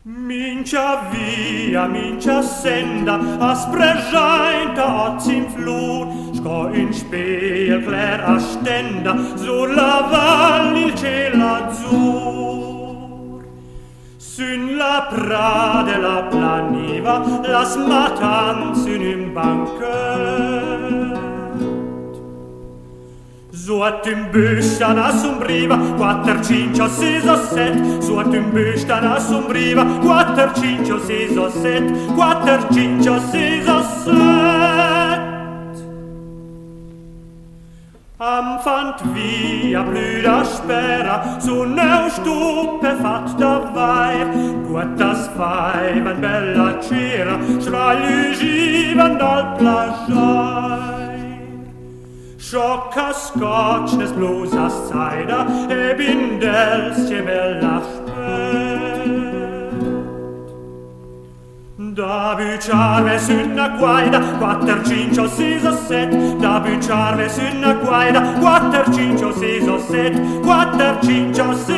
Mincia via, mincia senda, aspregiainta oz in flur, sco in speel clair a stenda, sulla val il ciel azzur. Sün la prade la planiva, las matanz in un banquet. Suot un büstan assombriva, 4, 5, 6 o 7. Suot un büstan assombriva, 4, 5, 6 o 7. 4, 5, 6 o 7. Am fant via blüda spera, so neu stupe fatta vair. Guattas faivan bella cera, svalugivan dal plagiair. Sciocca scotchnes blusas zaida e bindels gemella spät. Da buciarve s'una guaida, 4, 5, 6 o 7. Da buciarve s'una guaida, 4, 5, 6 o 7. 4, 5, 6